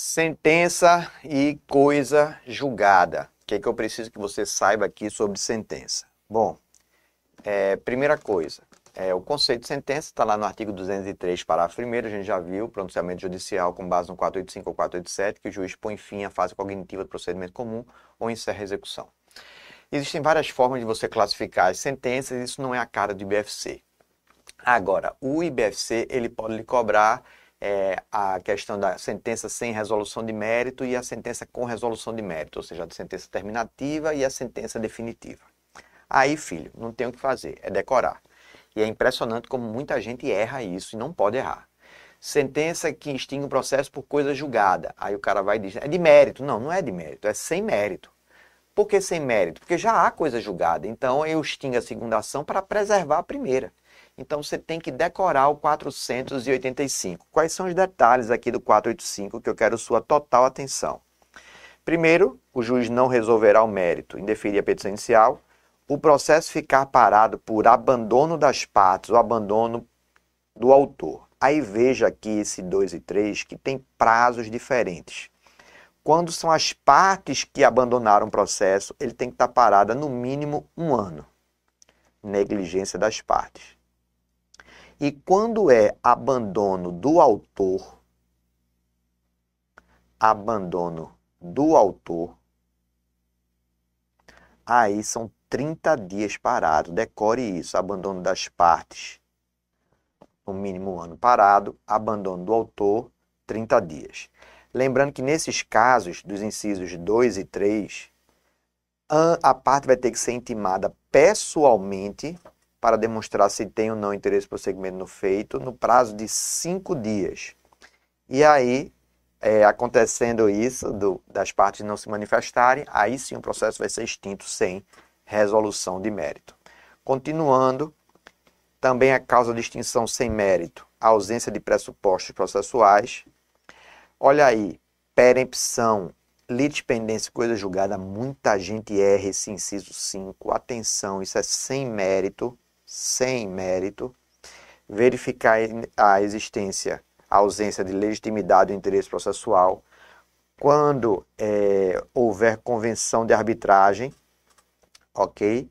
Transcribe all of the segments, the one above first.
Sentença e coisa julgada. O que é que eu preciso que você saiba aqui sobre sentença? Bom, primeira coisa, o conceito de sentença está lá no artigo 203, parágrafo 1º, a gente já viu, pronunciamento judicial com base no 485 ou 487, que o juiz põe fim à fase cognitiva do procedimento comum ou encerra a execução. Existem várias formas de você classificar as sentenças, isso não é a cara do IBFC. Agora, o IBFC ele pode lhe cobrar a questão da sentença sem resolução de mérito e a sentença com resolução de mérito, ou seja, a sentença terminativa e a sentença definitiva. Aí, filho, não tem o que fazer, é decorar. E é impressionante como muita gente erra isso e não pode errar. Sentença que extingue o processo por coisa julgada. Aí o cara vai dizer, é de mérito. Não, não é de mérito, é sem mérito. Por que sem mérito? Porque já há coisa julgada. Então eu extingo a segunda ação para preservar a primeira. Então você tem que decorar o 485. Quais são os detalhes aqui do 485 que eu quero sua total atenção? Primeiro, o juiz não resolverá o mérito, indeferir a petição inicial. O processo ficar parado por abandono das partes ou abandono do autor. Aí veja aqui esse 2 e 3 que tem prazos diferentes. Quando são as partes que abandonaram o processo, ele tem que estar parado no mínimo 1 ano. Negligência das partes. E quando é abandono do autor, aí são 30 dias parado. Decore isso, abandono das partes, no mínimo 1 ano parado, abandono do autor, 30 dias. Lembrando que nesses casos, dos incisos 2 e 3, a parte vai ter que ser intimada pessoalmente para demonstrar se tem ou não interesse por prosseguimento no feito, no prazo de 5 dias. E aí, acontecendo isso, das partes não se manifestarem, aí sim o processo vai ser extinto sem resolução de mérito. Continuando, também a causa de extinção sem mérito, a ausência de pressupostos processuais. Olha aí, perempção, litispendência, coisa julgada, muita gente erra esse inciso 5. Atenção, isso é sem mérito. Sem mérito, verificar a existência, a ausência de legitimidade do interesse processual, quando houver convenção de arbitragem, ok?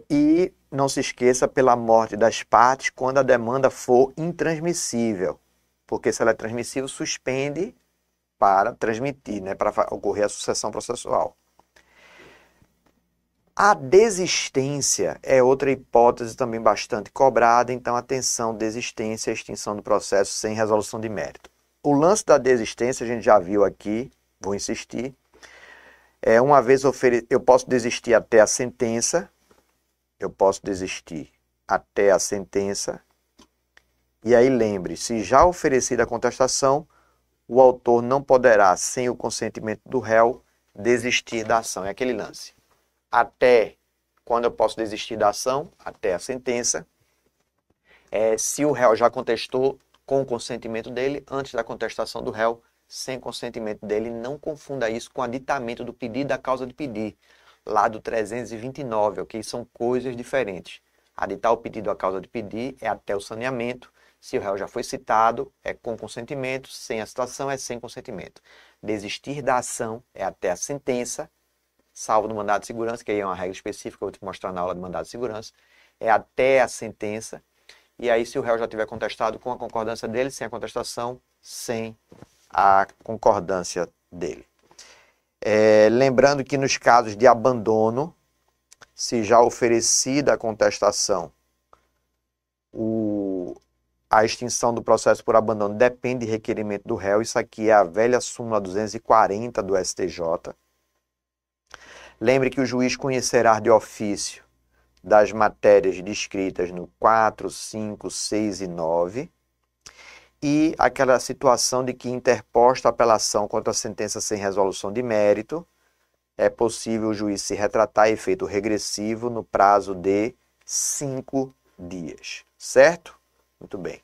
E não se esqueça pela morte das partes quando a demanda for intransmissível, porque se ela é transmissível, suspende para transmitir, né, para ocorrer a sucessão processual. A desistência é outra hipótese também bastante cobrada, então atenção, desistência, extinção do processo sem resolução de mérito. O lance da desistência a gente já viu aqui, vou insistir, uma vez eu posso desistir até a sentença, e aí lembre, se já oferecida a contestação, o autor não poderá, sem o consentimento do réu, desistir da ação, é aquele lance. Até quando eu posso desistir da ação, até a sentença, se o réu já contestou com o consentimento dele, antes da contestação do réu, sem consentimento dele, não confunda isso com o aditamento do pedido da causa de pedir, lá do 329, ok? São coisas diferentes. Aditar o pedido à causa de pedir é até o saneamento, se o réu já foi citado, é com consentimento, sem a citação é sem consentimento. Desistir da ação é até a sentença, salvo no mandado de segurança, que aí é uma regra específica, eu vou te mostrar na aula de mandado de segurança, é até a sentença, e aí se o réu já tiver contestado com a concordância dele, sem a contestação, sem a concordância dele. Lembrando que nos casos de abandono, se já oferecida a contestação, a extinção do processo por abandono depende de requerimento do réu, isso aqui é a velha súmula 240 do STJ. Lembre que o juiz conhecerá de ofício das matérias descritas no 4, 5, 6 e 9 e aquela situação de que interposta a apelação contra a sentença sem resolução de mérito, é possível o juiz se retratar a efeito regressivo no prazo de 5 dias, certo? Muito bem.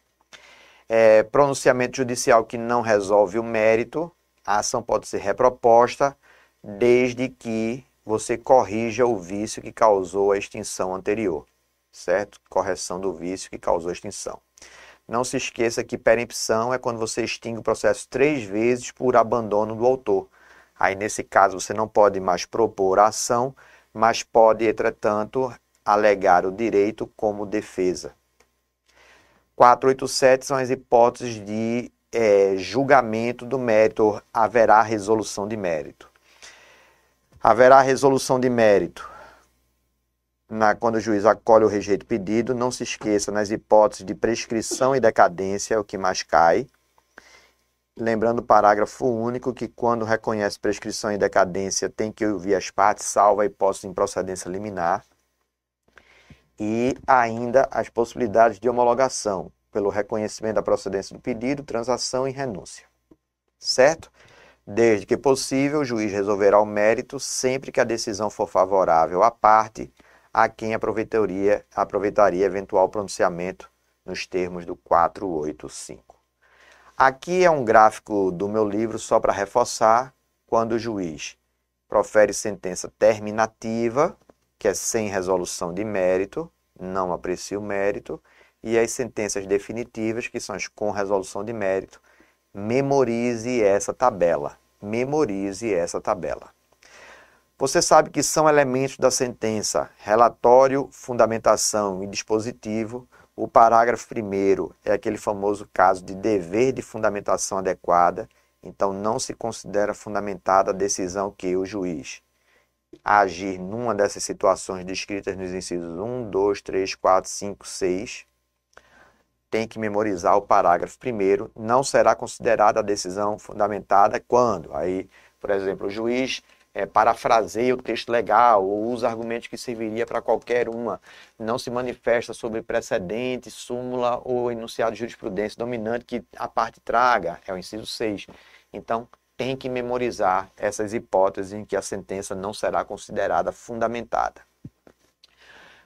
Pronunciamento judicial que não resolve o mérito, a ação pode ser reproposta desde que você corrija o vício que causou a extinção anterior, certo? Correção do vício que causou a extinção. Não se esqueça que perempção é quando você extingue o processo 3 vezes por abandono do autor. Aí, nesse caso, você não pode mais propor a ação, mas pode, entretanto, alegar o direito como defesa. 487 são as hipóteses de julgamento do mérito, haverá resolução de mérito. Haverá resolução de mérito quando o juiz acolhe ou rejeita o pedido. Não se esqueça nas hipóteses de prescrição e decadência, é o que mais cai. Lembrando o parágrafo único que quando reconhece prescrição e decadência tem que ouvir as partes, salvo a hipótese de improcedência liminar. E ainda as possibilidades de homologação, pelo reconhecimento da procedência do pedido, transação e renúncia. Certo? Desde que possível, o juiz resolverá o mérito sempre que a decisão for favorável à parte a quem aproveitaria eventual pronunciamento nos termos do 485. Aqui é um gráfico do meu livro só para reforçar quando o juiz profere sentença terminativa, que é sem resolução de mérito, não aprecia o mérito, e as sentenças definitivas, que são as com resolução de mérito. Memorize essa tabela. Memorize essa tabela. Você sabe que são elementos da sentença: relatório, fundamentação e dispositivo. O parágrafo 1º é aquele famoso caso de dever de fundamentação adequada. Então, não se considera fundamentada a decisão que o juiz agir numa dessas situações descritas nos incisos 1, 2, 3, 4, 5, 6. Tem que memorizar o parágrafo 1º. Não será considerada a decisão fundamentada quando, aí, por exemplo, o juiz parafraseia o texto legal ou usa argumentos que serviria para qualquer uma, não se manifesta sobre precedente, súmula ou enunciado de jurisprudência dominante que a parte traga, é o inciso 6. Então, tem que memorizar essas hipóteses em que a sentença não será considerada fundamentada.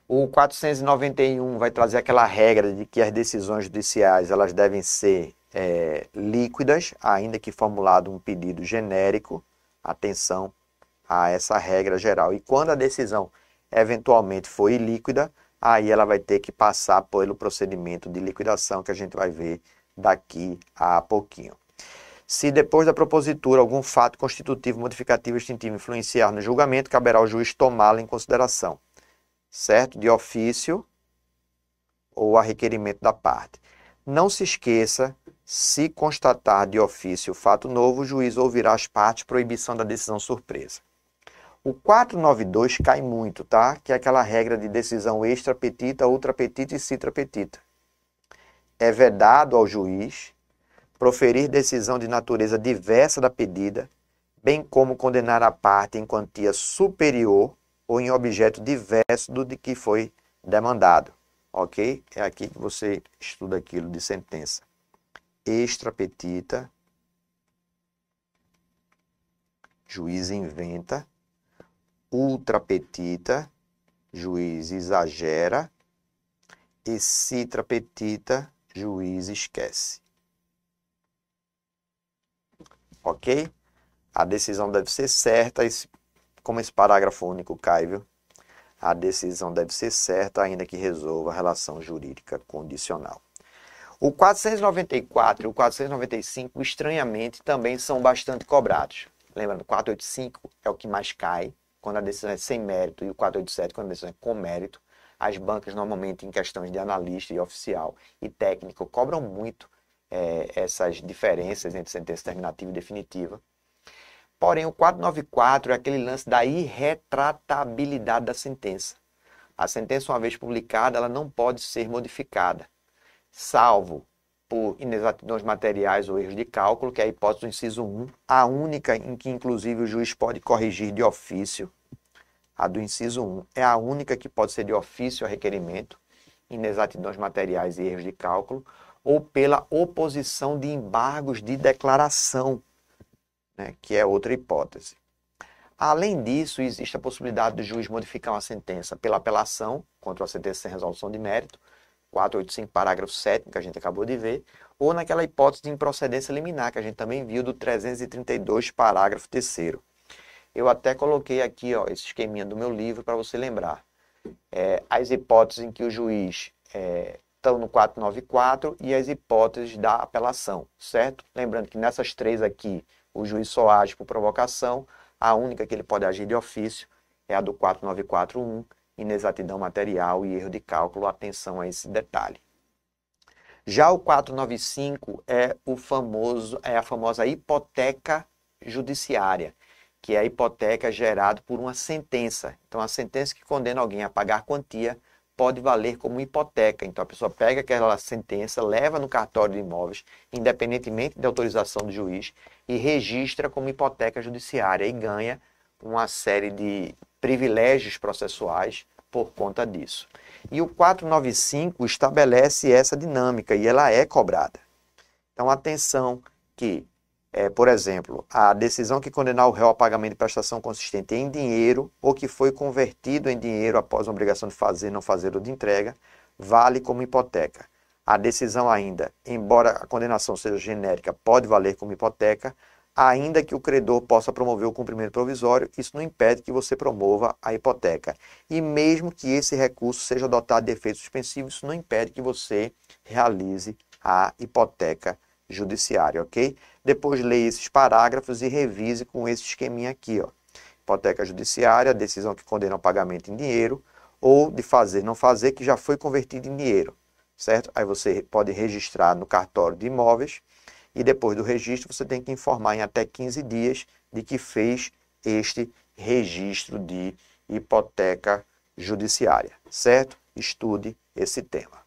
O 491 vai trazer aquela regra de que as decisões judiciais elas devem ser líquidas, ainda que formulado um pedido genérico. Atenção a essa regra geral. E quando a decisão eventualmente for ilíquida, aí ela vai ter que passar pelo procedimento de liquidação que a gente vai ver daqui a pouquinho. Se depois da propositura algum fato constitutivo, modificativo, extintivo influenciar no julgamento, caberá ao juiz tomá-lo em consideração, certo? De ofício ou a requerimento da parte. Não se esqueça, se constatar de ofício o fato novo, o juiz ouvirá as partes, proibição da decisão surpresa. O 492 cai muito, tá? Que é aquela regra de decisão extra petita, ultra petita e citra petita. É vedado ao juiz proferir decisão de natureza diversa da pedida, bem como condenar a parte em quantia superior ou em objeto diverso do de que foi demandado. Ok? É aqui que você estuda aquilo de sentença. Extra petita, juiz inventa. Ultra petita, juiz exagera. E citra petita, juiz esquece. Ok? A decisão deve ser certa, como esse parágrafo único cai, viu? A decisão deve ser certa, ainda que resolva a relação jurídica condicional. O 494 e o 495, estranhamente, também são bastante cobrados. Lembrando, o 485 é o que mais cai, quando a decisão é sem mérito, e o 487, quando a decisão é com mérito. As bancas, normalmente, em questões de analista e oficial e técnico, cobram muito essas diferenças entre sentença terminativa e definitiva. Porém, o 494 é aquele lance da irretratabilidade da sentença. A sentença, uma vez publicada, ela não pode ser modificada, salvo por inexatidões materiais ou erros de cálculo, que é a hipótese do inciso 1, a única em que, inclusive, o juiz pode corrigir de ofício. A do inciso 1 é a única que pode ser de ofício a requerimento, inexatidões materiais e erros de cálculo, ou pela oposição de embargos de declaração, né, que é outra hipótese. Além disso, existe a possibilidade do juiz modificar uma sentença pela apelação contra uma sentença sem resolução de mérito, 485, parágrafo 7º, que a gente acabou de ver, ou naquela hipótese de improcedência liminar, que a gente também viu do 332, parágrafo 3º. Eu até coloquei aqui esse esqueminha do meu livro para você lembrar. As hipóteses em que o juiz estão no 494 e as hipóteses da apelação, certo? Lembrando que nessas três aqui, o juiz só age por provocação, a única que ele pode agir de ofício é a do 4941, inexatidão material e erro de cálculo. Atenção a esse detalhe. Já o 495 é a famosa hipoteca judiciária, que é a hipoteca gerada por uma sentença. Então, a sentença que condena alguém a pagar quantia pode valer como hipoteca. Então, a pessoa pega aquela sentença, leva no cartório de imóveis, independentemente da autorização do juiz, e registra como hipoteca judiciária e ganha uma série de privilégios processuais por conta disso. E o 495 estabelece essa dinâmica e ela é cobrada. Então, atenção que, por exemplo, a decisão que condenar o réu a pagamento de prestação consistente em dinheiro ou que foi convertido em dinheiro após a obrigação de fazer, não fazer ou de entrega, vale como hipoteca. A decisão ainda, embora a condenação seja genérica, pode valer como hipoteca, ainda que o credor possa promover o cumprimento provisório, isso não impede que você promova a hipoteca. E mesmo que esse recurso seja dotado de efeito suspensivo, isso não impede que você realize a hipoteca judiciária, ok? Depois leia esses parágrafos e revise com esse esqueminha aqui, ó. Hipoteca judiciária, decisão que condena o pagamento em dinheiro, ou de fazer, não fazer, que já foi convertido em dinheiro, certo? Aí você pode registrar no cartório de imóveis, e depois do registro você tem que informar em até 15 dias de que fez este registro de hipoteca judiciária, certo? Estude esse tema.